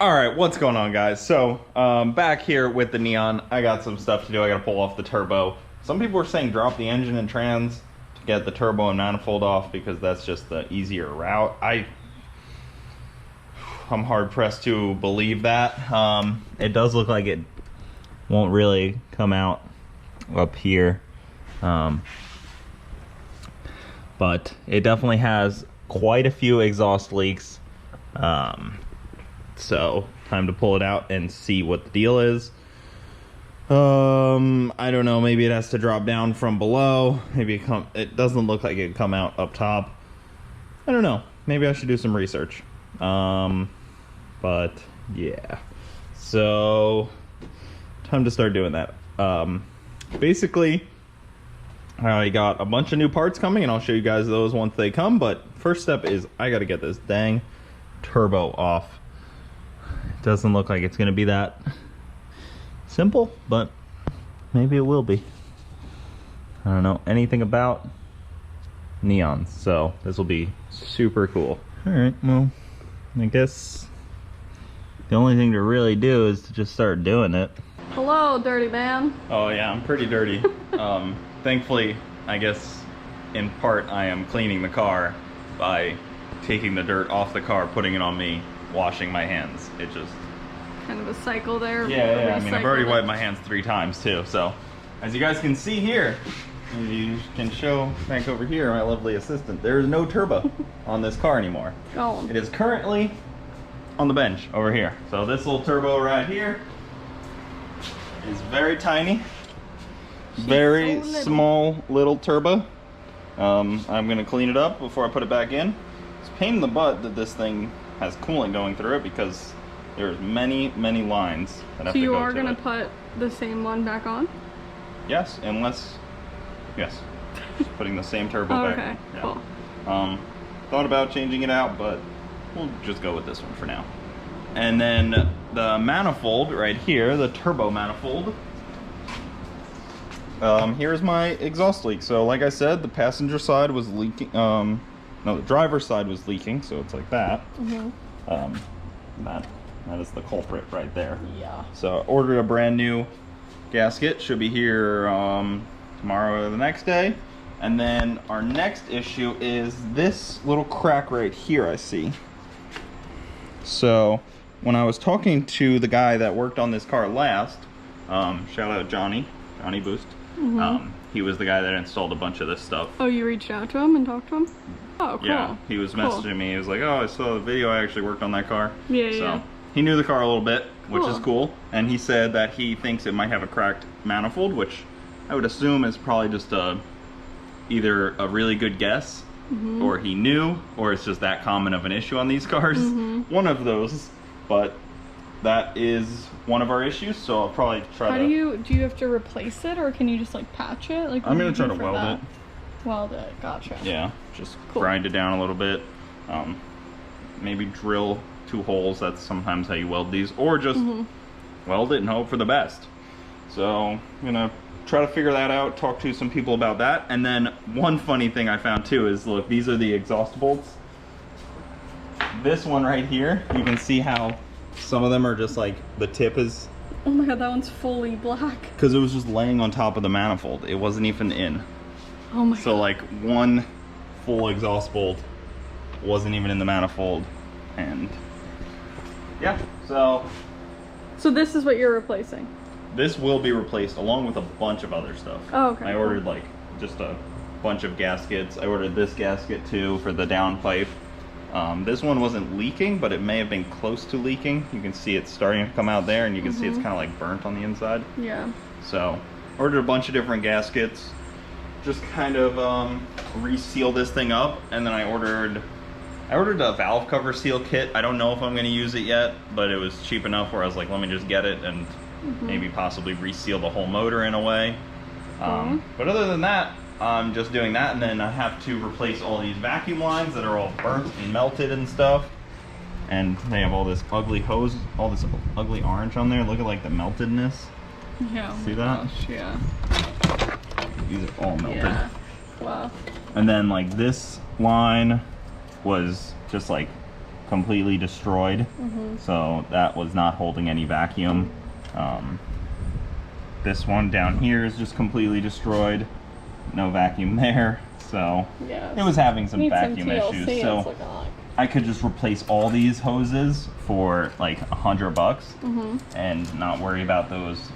All right, what's going on, guys? So back here with the Neon, I got some stuff to do. I gotta pull off the turbo. Some people are saying drop the engine and trans to get the turbo and manifold off because that's just the easier route. I'm hard pressed to believe that. It does look like it won't really come out up here, but it definitely has quite a few exhaust leaks. So time to pull it out and see what the deal is. I don't know, maybe it has to drop down from below. Maybe it doesn't look like it'd come out up top. I don't know, maybe I should do some research. But yeah, so time to start doing that. Basically I got a bunch of new parts coming and I'll show you guys those once they come, but first step is I gotta get this dang turbo off. Doesn't look like it's gonna be that simple, but maybe it will be. I don't know anything about Neons, so this will be super cool. All right, well, I guess the only thing to really do is to just start doing it. Hello, dirty man. Oh yeah, I'm pretty dirty. Thankfully, I guess in part I am cleaning the car by taking the dirt off the car, putting it on me, washing my hands. It just kind of a cycle there. Yeah. I mean, I've already wiped my hands 3 times too. So, as you guys can see here, you can show back over here my lovely assistant. There is no turbo on this car anymore. Oh. It is currently on the bench over here. So this little turbo right here is very tiny, very so small little turbo. I'm gonna clean it up before I put it back in. It's a pain in the butt that this thing has coolant going through it because there's many lines that have to go to it. So you are gonna put the same one back on? Yes, yes. Just putting the same turbo back. Okay, Yeah. cool. Thought about changing it out, but we'll just go with this one for now. And then the manifold right here, the turbo manifold. Here's my exhaust leak. So like I said, the passenger side was leaking. No, the driver's side was leaking, so it's like that. That is the culprit right there. Yeah. So I ordered a brand new gasket. Should be here tomorrow or the next day. And then our next issue is this little crack right here I see. So when I was talking to the guy that worked on this car last, shout out Johnny Boost. He was the guy that installed a bunch of this stuff. Oh, you reached out to him and talked to him? Oh, cool. Yeah, he was messaging me. He was like, oh, I saw the video. I actually worked on that car. Yeah, so yeah. He knew the car a little bit, which is cool. And he said that he thinks it might have a cracked manifold, which I would assume is probably just either a really good guess, or he knew, or it's just that common of an issue on these cars. One of those, but that is one of our issues, so I'll probably try do you have to replace it, or can you just like patch it? Like, I'm gonna try to weld it. Weld it, gotcha. Yeah, just grind it down a little bit. Maybe drill 2 holes. That's sometimes how you weld these, or just weld it and hope for the best. So I'm gonna try to figure that out, talk to some people about that. And then one funny thing I found too is, look, these are the exhaust bolts. This one right here, you can see how some of them are just like, the tip is, oh my god, that one's fully black. because it was just laying on top of the manifold. It wasn't even in. Oh my god. So like one full exhaust bolt wasn't even in the manifold. And yeah, so this is what you're replacing? this will be replaced along with a bunch of other stuff. Oh, okay. I ordered like just a bunch of gaskets. I ordered this gasket too for the downpipe. This one wasn't leaking, but it may have been close to leaking. You can see it's starting to come out there, and you can see it's kind of like burnt on the inside. Yeah. So ordered a bunch of different gaskets, just kind of reseal this thing up, and then I ordered a valve cover seal kit. I don't know if I'm going to use it yet, but it was cheap enough where I was like, let me just get it and maybe possibly reseal the whole motor in a way. But other than that, I'm just doing that, and then I have to replace all these vacuum lines that are all burnt and melted and stuff. And they have all this ugly hose, all this ugly orange on there. Look at like the meltedness. Yeah. See that? Gosh, yeah. These are all melted. Yeah. Wow. And then like this line was just like completely destroyed. So that was not holding any vacuum. This one down here is just completely destroyed. No vacuum there. So yeah, it was having some needs vacuum TLC, issues. So it's looking like. I could just replace all these hoses for like $100 and not worry about those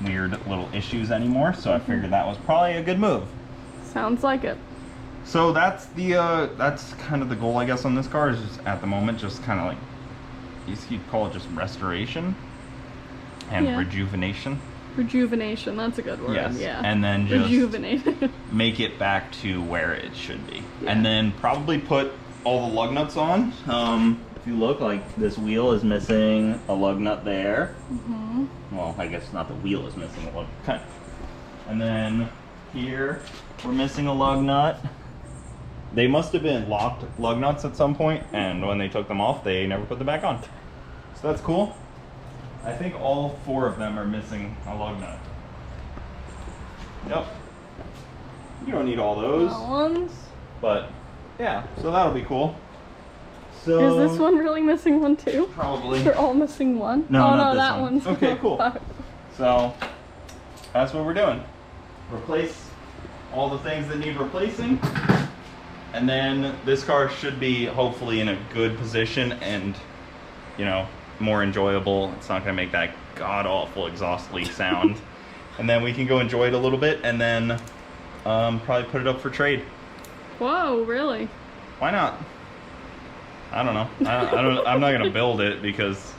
weird little issues anymore. So I figured that was probably a good move. Sounds like it. So that's the that's kind of the goal, I guess, on this car, is just at the moment just kind of like, you could call it just restoration and rejuvenation. Rejuvenation, that's a good word. Yes. Yeah. And then just rejuvenate. make it back to where it should be. Yeah. And then probably put all the lug nuts on. If you look, like, this wheel is missing a lug nut there. Well, I guess not the wheel is missing a lug nut. And then here we're missing a lug nut. They must have been locked lug nuts at some point, and when they took them off, they never put them back on. So that's cool. I think all 4 of them are missing a lug nut. Yep. You don't need all those. Ones. But yeah, so that'll be cool. So is this one really missing one too? Probably. They're all missing one? No, oh not no, this that one. one's Okay, cool. So that's what we're doing. Replace all the things that need replacing. And then this car should be hopefully in a good position and, you know, more enjoyable. It's not going to make that god-awful exhaust leak sound. And then we can go enjoy it a little bit and then probably put it up for trade. Whoa, really? Why not? I don't know. I'm not going to build it because,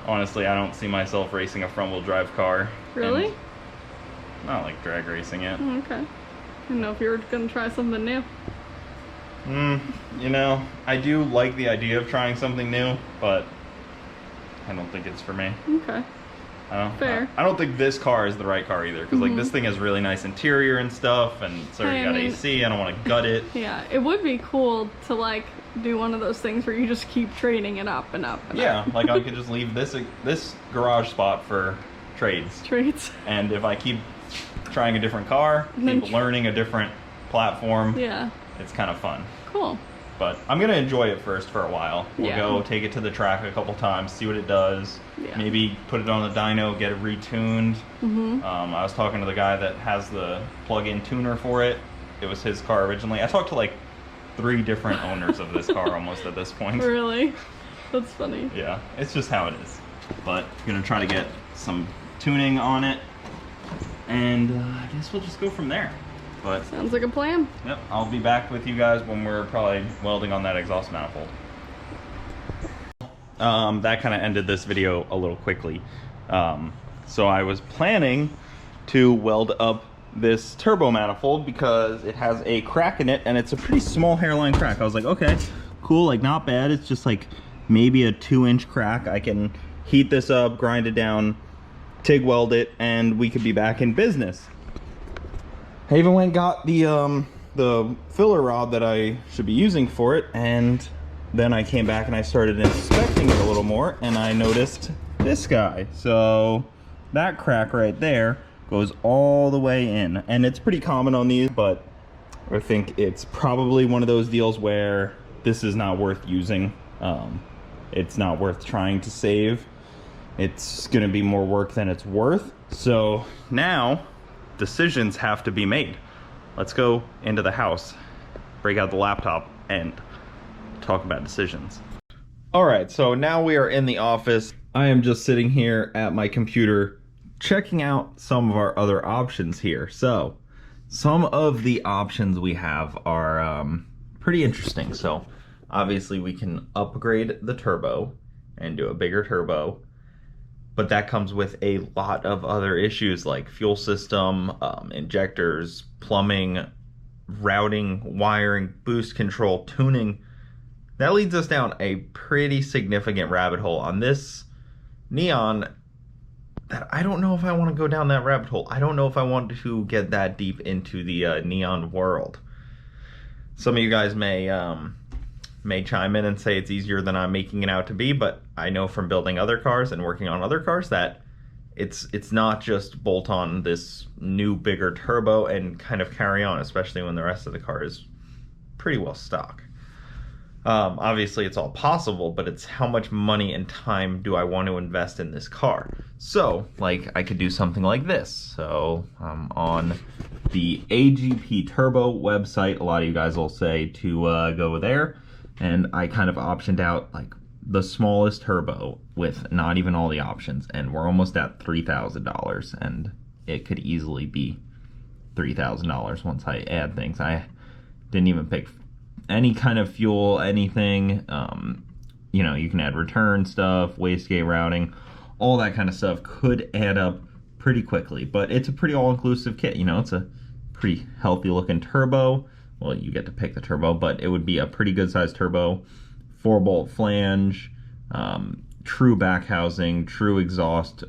honestly, I don't see myself racing a front-wheel drive car. Really? Not like drag racing it. Oh, okay. I didn't know if you were going to try something new. You know, I do like the idea of trying something new, but I don't think it's for me. Okay. Fair. I don't think this car is the right car either, because like this thing has really nice interior and stuff, and it's already got AC. I don't want to gut it. Yeah, it would be cool to like do one of those things where you just keep trading it up and up and yeah, up. like I could just leave this garage spot for trades. Trades. And if I keep trying a different car, keep learning a different platform, yeah, it's kind of fun. Cool. But I'm gonna enjoy it first for a while. We'll Yeah. go take it to the track a couple times, see what it does. Yeah. Maybe put it on the dyno, get it retuned. I was talking to the guy that has the plug-in tuner for it. It was his car originally. I talked to like 3 different owners of this car almost at this point. Really? That's funny. Yeah, it's just how it is. But I'm gonna try to get some tuning on it, and I guess we'll just go from there. But sounds like a plan. yep, I'll be back with you guys when we're probably welding on that exhaust manifold. That kind of ended this video a little quickly. So I was planning to weld up this turbo manifold because it has a crack in it, and it's a pretty small hairline crack. I was like, okay, cool, like not bad. It's just like maybe a 2-inch crack. I can heat this up, grind it down, TIG weld it, and we could be back in business. I even went and got the filler rod that I should be using for it, and then I came back and I started inspecting it a little more, and I noticed this guy. So that crack right there goes all the way in, and it's pretty common on these, but I think it's probably one of those deals where this is not worth using. It's not worth trying to save. It's gonna be more work than it's worth. So now decisions have to be made. Let's go into the house, break out the laptop, and talk about decisions. All right, so now we are in the office. I am just sitting here at my computer checking out some of our other options here. So some of the options we have are pretty interesting. So obviously we can upgrade the turbo and do a bigger turbo, but that comes with a lot of other issues like fuel system, injectors, plumbing, routing, wiring, boost control, tuning. That leads us down a pretty significant rabbit hole on this Neon that I don't know if I want to go down that rabbit hole. I don't know if I want to get that deep into the Neon world. Some of you guys may chime in and say it's easier than I'm making it out to be, but I know from building other cars and working on other cars that it's not just bolt on this new bigger turbo and kind of carry on, especially when the rest of the car is pretty well stock. Obviously, it's all possible, but it's how much money and time do I want to invest in this car? So, like, I could do something like this. So, on the AGP Turbo website, a lot of you guys will say to go there, and I kind of optioned out, like, the smallest turbo with not even all the options, and we're almost at $3,000, and it could easily be $3,000 once I add things. I didn't even pick any kind of fuel, anything. You know, you can add return stuff, wastegate routing, all that kind of stuff could add up pretty quickly. But it's a pretty all-inclusive kit. You know, it's a pretty healthy looking turbo. Well, you get to pick the turbo, but it would be a pretty good sized turbo. 4-bolt flange, true back housing, true exhaust,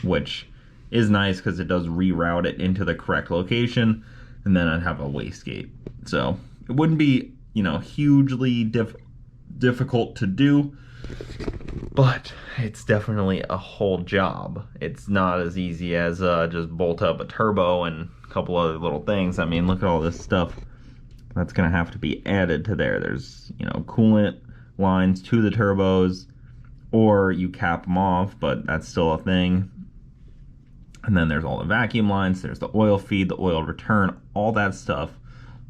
which is nice because it does reroute it into the correct location, and then I'd have a wastegate. So it wouldn't be, you know, hugely difficult to do, but it's definitely a whole job. It's not as easy as just bolt up a turbo and a couple other little things. I mean, look at all this stuff that's gonna have to be added to there. There's, you know, coolant lines to the turbos, or you cap them off, but that's still a thing. And then there's all the vacuum lines, there's the oil feed, the oil return, all that stuff,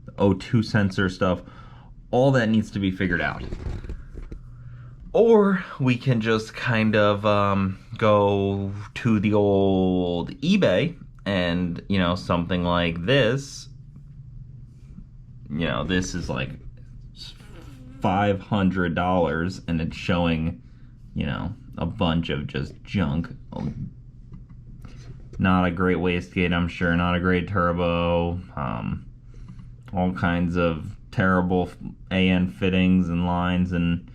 the O2 sensor stuff, all that needs to be figured out. Or we can just kind of go to the old eBay and, you know, something like this. You know, this is like $500 and it's showing, you know, a bunch of just junk. Not a great wastegate, I'm sure, not a great turbo, all kinds of terrible AN fittings and lines, and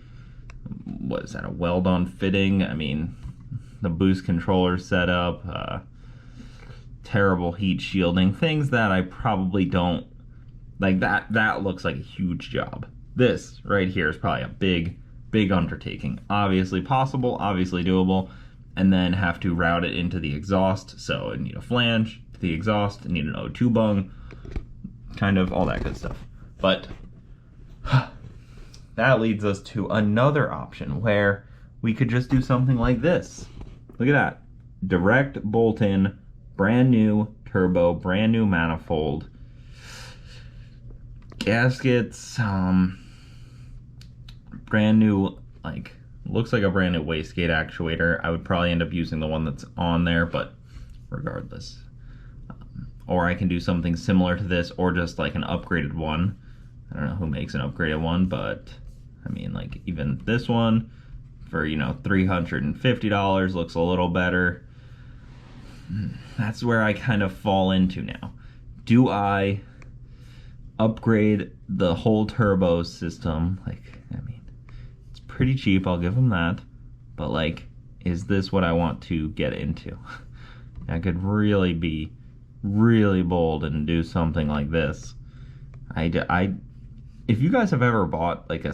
what is that, a weld-on fitting? I mean, the boost controller setup, terrible heat shielding, things that I probably don't like. That looks like a huge job. This right here is probably a big undertaking. Obviously possible, obviously doable, and then have to route it into the exhaust. So I need a flange to the exhaust, I need an O2 bung, kind of all that good stuff. But that leads us to another option where we could just do something like this. Look at that. Direct bolt-in, brand new turbo, brand new manifold, gaskets, brand new, like, looks like a brand new wastegate actuator. I would probably end up using the one that's on there, but regardless. Or I can do something similar to this, or just like an upgraded one. I don't know who makes an upgraded one, but I mean, like, even this one for, you know, $350 looks a little better. That's where I kind of fall into now. Do I upgrade the whole turbo system? Like, I mean, it's pretty cheap, I'll give them that, but like, is this what I want to get into? I could really be really bold and do something like this. If you guys have ever bought like a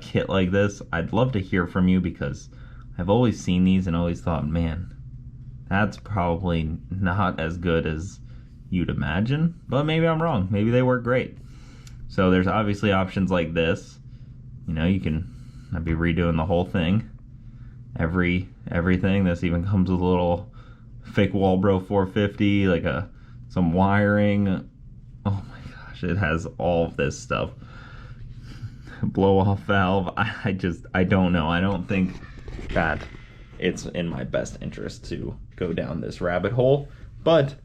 kit like this, I'd love to hear from you, because I've always seen these and always thought, man, that's probably not as good as you'd imagine, but maybe I'm wrong. Maybe they work great. So there's obviously options like this. You know, you can be redoing the whole thing. Everything. This even comes with a little fake Walbro 450, like some wiring. Oh my gosh, it has all of this stuff. Blow off valve. I don't know. I don't think that it's in my best interest to go down this rabbit hole, but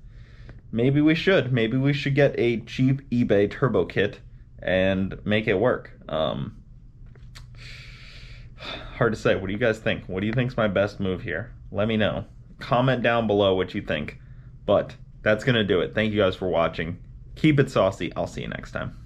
maybe we should. Maybe we should get a cheap eBay turbo kit and make it work. Hard to say. What do you guys think? What do you think's my best move here? Let me know. Comment down below what you think. But that's gonna do it. Thank you guys for watching. Keep it saucy. I'll see you next time.